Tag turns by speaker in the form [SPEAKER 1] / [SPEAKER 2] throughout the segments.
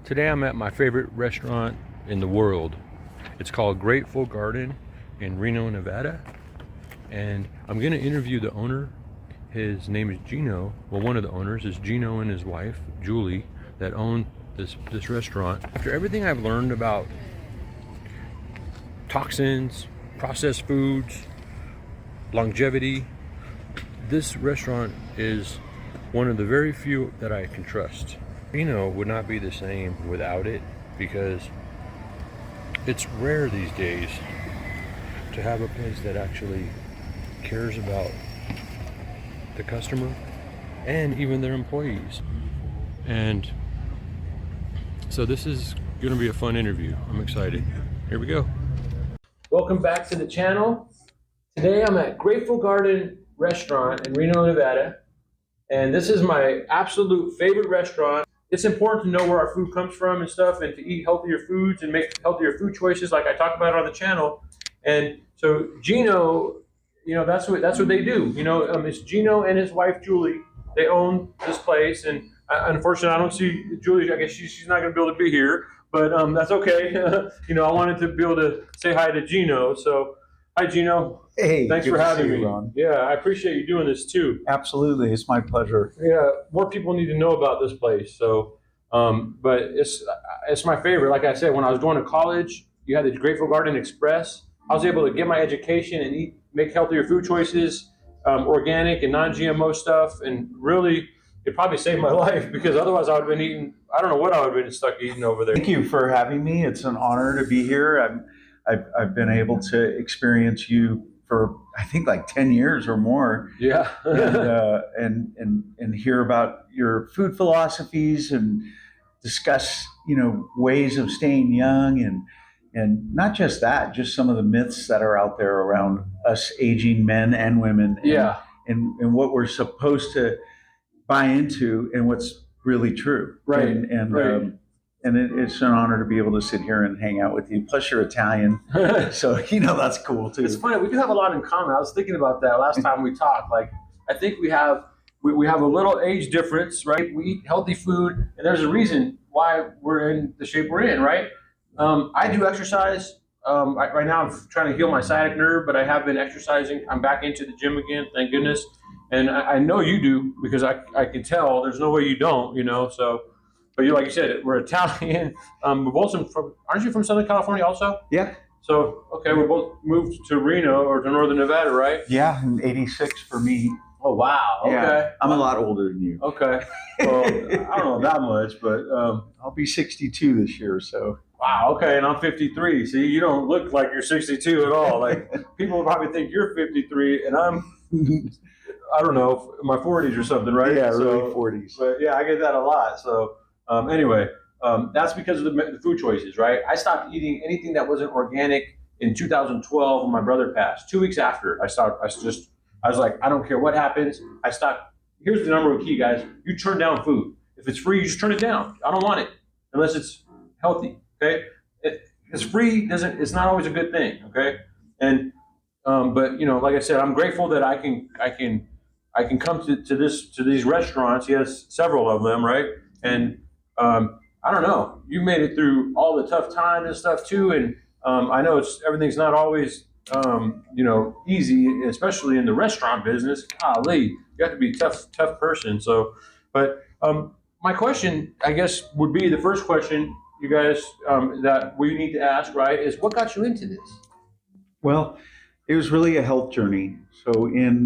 [SPEAKER 1] Today I'm at my favorite restaurant in the world. It's called Grateful Garden in Reno, Nevada. And I'm gonna interview the owner. His name is Gino. Well, one of the owners is Gino and his wife, Julie, that own this restaurant. After everything I've learned about toxins, processed foods, longevity, this restaurant is one of the very few that I can trust. Reno would not be the same without it, because it's rare these days to have a place that actually cares about the customer and even their employees. And so this is going to be a fun interview. I'm excited. Here we go. Welcome back to the channel. Today I'm at Grateful Garden Restaurant in Reno, Nevada. And this is my absolute favorite restaurant. It's important to know where our food comes from and stuff, and to eat healthier foods and make healthier food choices like I talk about on the channel. And so Gino, you know, that's what they do. You know, it's Gino and his wife Julie. They own this place, and unfortunately I don't see Julie. I guess she's not going to be able to be here, but that's okay. You know, I wanted to be able to say hi to Gino. So hi, Gino.
[SPEAKER 2] Hey,
[SPEAKER 1] thanks for having me.
[SPEAKER 2] Ron.
[SPEAKER 1] Yeah, I appreciate you doing this too.
[SPEAKER 2] Absolutely, it's my pleasure.
[SPEAKER 1] Yeah, more people need to know about this place. So, but it's my favorite. Like I said, when I was going to college, you had the Grateful Garden Express. I was able to get my education and make healthier food choices, organic and non-GMO stuff, and really, it probably saved my life, because otherwise I would have been eating, I don't know what I would have been stuck eating over there.
[SPEAKER 2] Thank you for having me. It's an honor to be here. I've been able to experience you for, I think, like 10 years or more.
[SPEAKER 1] Yeah.
[SPEAKER 2] and hear about your food philosophies and discuss, ways of staying young, and not just that, just some of the myths that are out there around us aging men and women.
[SPEAKER 1] Yeah.
[SPEAKER 2] And what we're supposed to buy into and what's really true.
[SPEAKER 1] Right.
[SPEAKER 2] Right. It's an honor to be able to sit here and hang out with you. Plus, you're Italian, so that's cool too.
[SPEAKER 1] It's funny. We do have a lot in common. I was thinking about that last time we talked. Like, I think we have a little age difference, right? We eat healthy food, and there's a reason why we're in the shape we're in, right? I do exercise. Right now, I'm trying to heal my sciatic nerve, but I have been exercising. I'm back into the gym again, thank goodness. And I know you do, because I can tell. There's no way you don't, So. But like you said, we're Italian. We're both aren't you from Southern California also?
[SPEAKER 2] Yeah.
[SPEAKER 1] So, okay, we both moved to Reno, or to Northern Nevada, right?
[SPEAKER 2] Yeah, in '86 for me.
[SPEAKER 1] Oh, wow. Okay.
[SPEAKER 2] Yeah, I'm a lot older than you.
[SPEAKER 1] Okay. Well, I don't know that much, but
[SPEAKER 2] I'll be 62 this year, so.
[SPEAKER 1] Wow, okay, and I'm 53. See, you don't look like you're 62 at all. Like, people probably think you're 53, and I'm, I don't know, in my 40s or something, right?
[SPEAKER 2] Yeah, early 40s.
[SPEAKER 1] But yeah, I get that a lot, so. Anyway, that's because of the food choices, right? I stopped eating anything that wasn't organic in 2012 when my brother passed. 2 weeks after, I was like, I don't care what happens. I stopped. Here's the number one key, guys. You turn down food. If it's free, you just turn it down. I don't want it unless it's healthy, okay? It's free, it's not always a good thing, okay? And, but, like I said, I'm grateful that I can come to these restaurants. He has several of them, right? And, I don't know, you made it through all the tough times and stuff too. And I know everything's not always, easy, especially in the restaurant business. Golly, you have to be a tough person. So, but my question, I guess, would be the first question, you guys, that we need to ask, right, is what got you into this?
[SPEAKER 2] Well, it was really a health journey. So in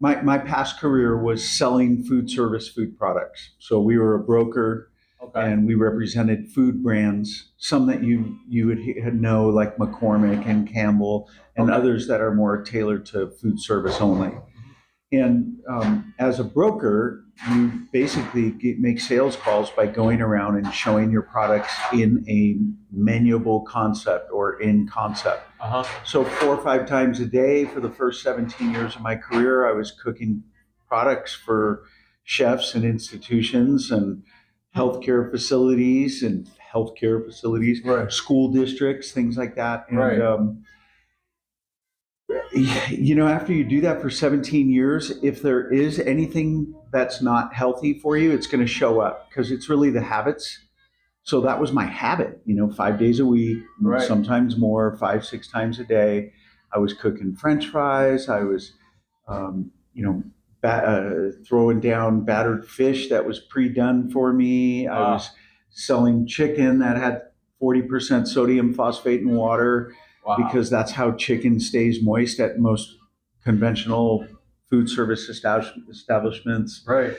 [SPEAKER 2] my past career was selling food service food products. So we were a broker. Okay. And we represented food brands, some that you would know, like McCormick and Campbell, and okay, others that are more tailored to food service only. And as a broker, you basically make sales calls by going around and showing your products in a menuable concept or in concept. Uh-huh. So 4 or 5 times a day for the first 17 years of my career, I was cooking products for chefs and institutions and healthcare facilities, right, school districts, things like that. And, right, after you do that for 17 years, if there is anything that's not healthy for you, it's going to show up, because it's really the habits So that was my habit, 5 days a week,
[SPEAKER 3] Right.
[SPEAKER 2] sometimes more, 5, 6 times a day. I was cooking French fries. I was, um, you know, throwing down battered fish that was pre-done for me. I was selling chicken that had 40% sodium phosphate in water
[SPEAKER 3] Wow.
[SPEAKER 2] because that's how chicken stays moist at most conventional food service establishments.
[SPEAKER 3] Right.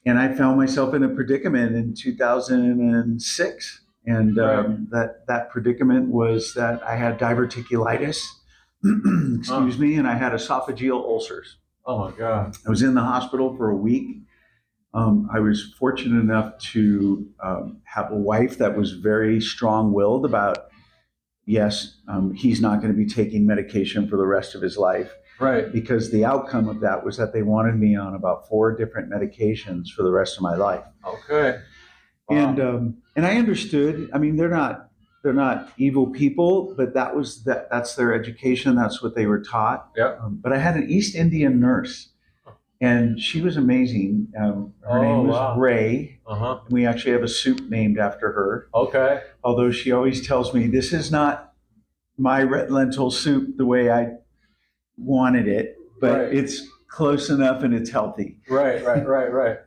[SPEAKER 2] And I found myself in a predicament in 2006. And that predicament was that I had diverticulitis, excuse me, and I had esophageal ulcers.
[SPEAKER 3] Oh my God.
[SPEAKER 2] I was in the hospital for a week. I was fortunate enough to have a wife that was very strong-willed about, yes, he's not going to be taking medication for the rest of his life.
[SPEAKER 3] Right.
[SPEAKER 2] Because the outcome of that was that they wanted me on about 4 different medications for the rest of my life.
[SPEAKER 3] Okay. Wow.
[SPEAKER 2] And I understood. I mean, they're not evil people, but that's their education. That's what they were taught.
[SPEAKER 3] Yep.
[SPEAKER 2] But I had an East Indian nurse, and she was amazing. Her name was Ray.
[SPEAKER 3] Uh-huh.
[SPEAKER 2] We actually have a soup named after her.
[SPEAKER 3] Okay.
[SPEAKER 2] Although she always tells me this is not my red lentil soup the way I wanted it, but it's close enough and it's healthy.
[SPEAKER 3] Right.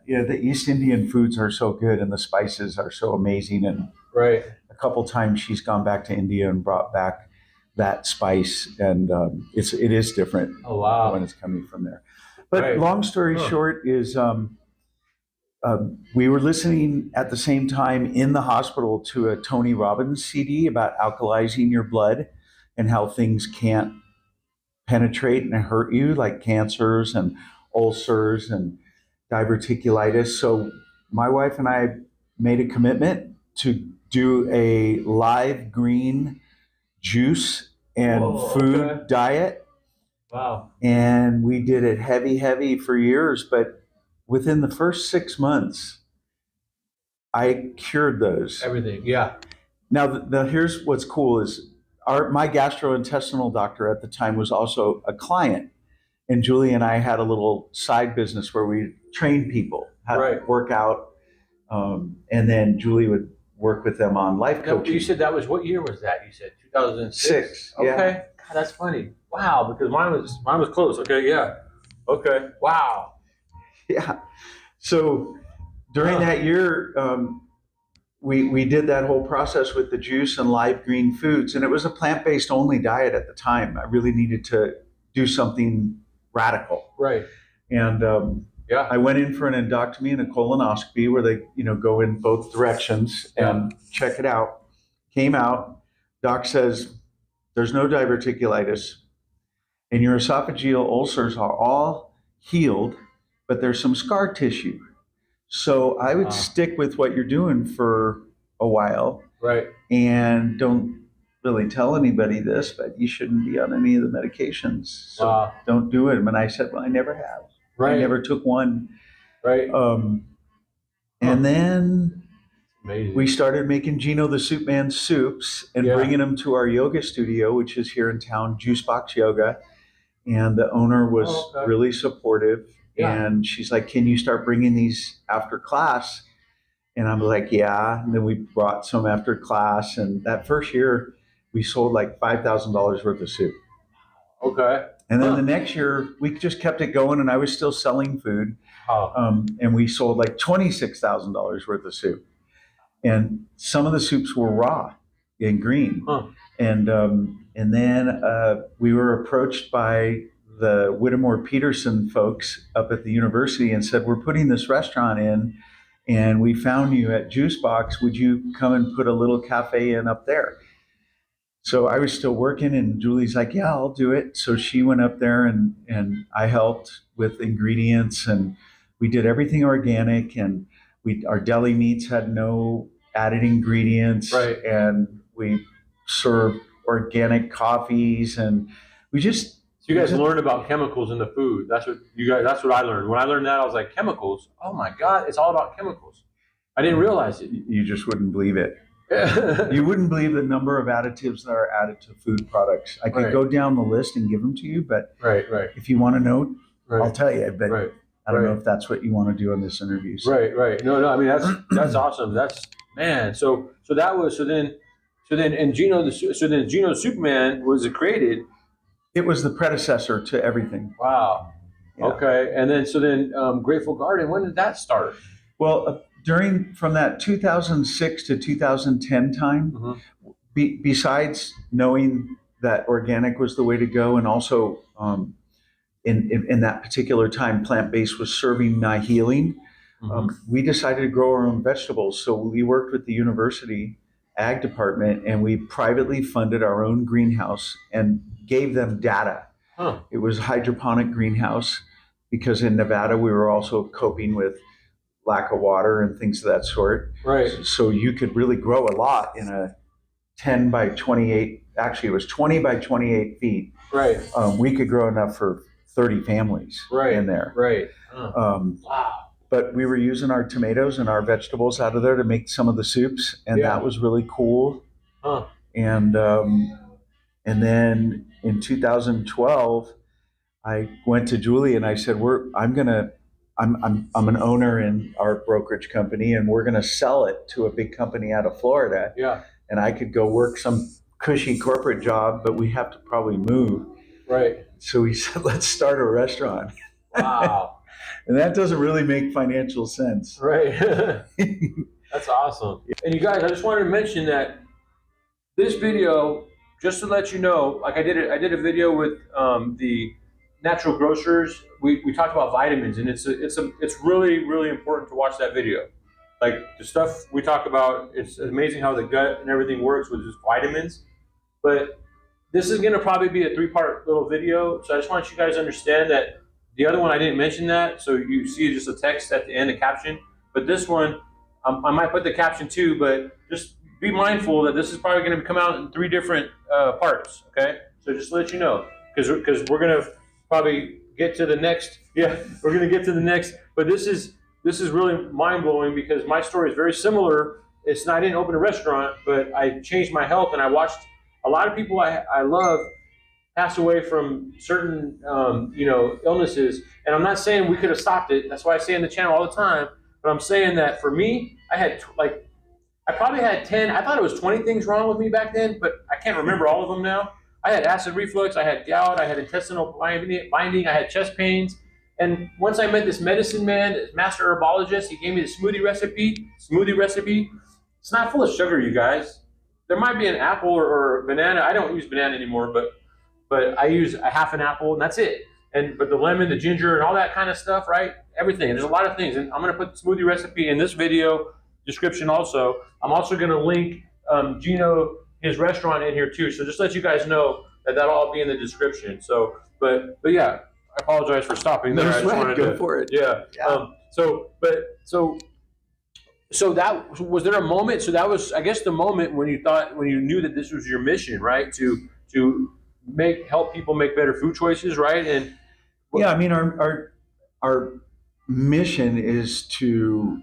[SPEAKER 2] Yeah, the East Indian foods are so good and the spices are so amazing. And a couple times she's gone back to India and brought back that spice, and it is different.
[SPEAKER 3] Oh wow.
[SPEAKER 2] When it's coming from there. But long story short is we were listening at the same time in the hospital to a Tony Robbins CD about alkalizing your blood and how things can't penetrate and hurt you, like cancers and ulcers and diverticulitis. So my wife and I made a commitment to do a live green juice and food diet.
[SPEAKER 3] Wow.
[SPEAKER 2] And we did it heavy for years, but within the first 6 months, I cured those.
[SPEAKER 3] Everything, yeah.
[SPEAKER 2] Now, here's what's cool is my gastrointestinal doctor at the time was also a client, and Julie and I had a little side business where we trained people how to work out, and then Julie would work with them on life coaching.
[SPEAKER 3] You said that was, what year was that? You said 2006.
[SPEAKER 2] Yeah.
[SPEAKER 3] Okay, God, that's funny. Wow, because mine was close. Okay, yeah. Okay, wow.
[SPEAKER 2] Yeah. So during that year, we did that whole process with the juice and live green foods, and it was a plant-based only diet at the time. I really needed to do something radical.
[SPEAKER 3] Right.
[SPEAKER 2] And I went in for an endectomy and a colonoscopy where they, go in both directions and check it out. Came out, doc says, there's no diverticulitis, and your esophageal ulcers are all healed, but there's some scar tissue. So I would stick with what you're doing for a while.
[SPEAKER 3] Right.
[SPEAKER 2] And don't really tell anybody this, but you shouldn't be on any of the medications. So don't do it. And I said, well, I never have.
[SPEAKER 3] Right.
[SPEAKER 2] I never took one.
[SPEAKER 3] Right.
[SPEAKER 2] And then
[SPEAKER 3] amazing.
[SPEAKER 2] We started making Gino the Soup Man soups and bringing them to our yoga studio, which is here in town, Juice Box Yoga. And the owner was really supportive. Yeah. And she's like, can you start bringing these after class? And I'm like, yeah. And then we brought some after class. And that first year, we sold like $5,000 worth of soup.
[SPEAKER 3] Okay.
[SPEAKER 2] And then the next year, we just kept it going, and I was still selling food. And we sold like $26,000 worth of soup. And some of the soups were raw and green. And then we were approached by the Whittemore Peterson folks up at the university and said, we're putting this restaurant in, and we found you at Juice Box. Would you come and put a little cafe in up there? So I was still working, and Julie's like, yeah, I'll do it. So she went up there, and I helped with ingredients, and we did everything organic, and our deli meats had no added ingredients.
[SPEAKER 3] Right.
[SPEAKER 2] And we served organic coffees, and we just...
[SPEAKER 3] So you guys learned about chemicals in the food. That's what I learned. When I learned that, I was like, chemicals? Oh my God, it's all about chemicals. I didn't realize it.
[SPEAKER 2] You just wouldn't believe it. You wouldn't believe the number of additives that are added to food products. I could go down the list and give them to you, but if you want to know, I'll tell you. But I don't know if that's what you want to do in this interview. So.
[SPEAKER 3] Right. No. I mean, that's awesome. That's man. So then and Gino then Gino Superman was created.
[SPEAKER 2] It was the predecessor to everything.
[SPEAKER 3] Wow. Yeah. Okay. And then Grateful Garden. When did that start?
[SPEAKER 2] Well, from that 2006 to 2010 time, besides knowing that organic was the way to go, and also in that particular time, plant-based was serving nigh healing, we decided to grow our own vegetables. So we worked with the university ag department, and we privately funded our own greenhouse and gave them data. It was a hydroponic greenhouse because in Nevada we were also coping with lack of water and things of that sort.
[SPEAKER 3] Right.
[SPEAKER 2] So you could really grow a lot in a 10 by 28, actually it was 20 by 28 feet.
[SPEAKER 3] Right.
[SPEAKER 2] We could grow enough for 30 families in there.
[SPEAKER 3] Right.
[SPEAKER 2] Wow. But we were using our tomatoes and our vegetables out of there to make some of the soups, and that was really cool. And then in 2012, I went to Julie and I said, I'm an owner in our brokerage company, and we're gonna sell it to a big company out of Florida.
[SPEAKER 3] Yeah.
[SPEAKER 2] And I could go work some cushy corporate job, but we have to probably move.
[SPEAKER 3] Right.
[SPEAKER 2] So we said, let's start a restaurant.
[SPEAKER 3] Wow.
[SPEAKER 2] And that doesn't really make financial sense.
[SPEAKER 3] Right. That's awesome. And you guys, I just wanted to mention that this video, just to let you know, like I did a video with the natural grocers. We talked about vitamins, and it's really, really important to watch that video. Like the stuff we talk about, it's amazing how the gut and everything works with just vitamins. But this is going to probably be a 3-part little video. So I just want you guys to understand that the other one, I didn't mention that. So you see just a text at the end, a caption. But this one, I might put the caption too, but just be mindful that this is probably going to come out in 3 different parts. Okay. So just to let you know, because we're going to probably get to the next. Yeah, we're going to get to the next. But this is really mind blowing because my story is very similar. I didn't open a restaurant, but I changed my health, and I watched a lot of people I love pass away from certain illnesses. And I'm not saying we could have stopped it. That's why I say in the channel all the time. But I'm saying that for me, I probably had 10. I thought it was 20 things wrong with me back then, but I can't remember all of them now. I had acid reflux, I had gout, I had intestinal binding, I had chest pains. And once I met this medicine man, this master herbologist, he gave me the smoothie recipe. It's not full of sugar, you guys. There might be an apple or banana. I don't use banana anymore, but I use a half an apple, and that's it. But the lemon, the ginger, and all that kind of stuff, right? Everything. There's a lot of things. And I'm going to put the smoothie recipe in this video description also. I'm also going to link Gino, his restaurant, in here too. So just let you guys know that'll all be in the description. So, but yeah, I apologize for stopping there.
[SPEAKER 2] No,
[SPEAKER 3] I just wanted
[SPEAKER 2] go
[SPEAKER 3] to,
[SPEAKER 2] for it.
[SPEAKER 3] Yeah. So that was there a moment? So that was, I guess, the moment when you knew that this was your mission, right? To help people make better food choices, right? And
[SPEAKER 2] yeah, I mean, our mission is to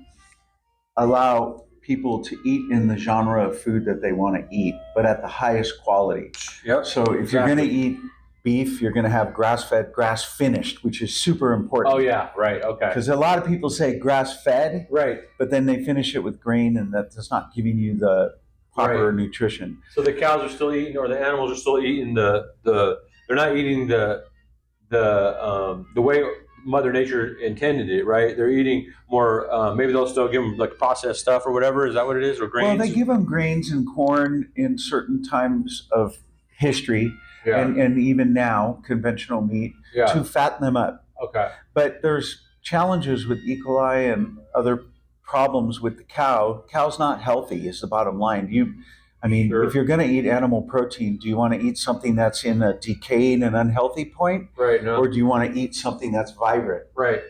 [SPEAKER 2] allow people to eat in the genre of food that they want to eat, but at the highest quality.
[SPEAKER 3] Yep.
[SPEAKER 2] So if you're going to eat beef, you're going to have grass-fed, grass-finished, which is super important.
[SPEAKER 3] Oh yeah, right. Okay.
[SPEAKER 2] Because a lot of people say grass-fed,
[SPEAKER 3] right,
[SPEAKER 2] but then they finish it with grain, and that's not giving you the proper nutrition.
[SPEAKER 3] So the cows are still eating, or the animals are still eating they're not eating the way Mother Nature intended it, right? They're eating more. Maybe they'll still give them like processed stuff or whatever. Is that what it is, or grains?
[SPEAKER 2] Well, they give them grains and corn in certain times of history, and even now conventional meat to fatten them up. Okay. But there's challenges with E. coli and other problems with the cow. Cow's not healthy is the bottom line. If you're going to eat animal protein, do you want to eat something that's in a decayed and unhealthy point?
[SPEAKER 3] Right. No.
[SPEAKER 2] Or do you want to eat something that's vibrant?
[SPEAKER 3] Right.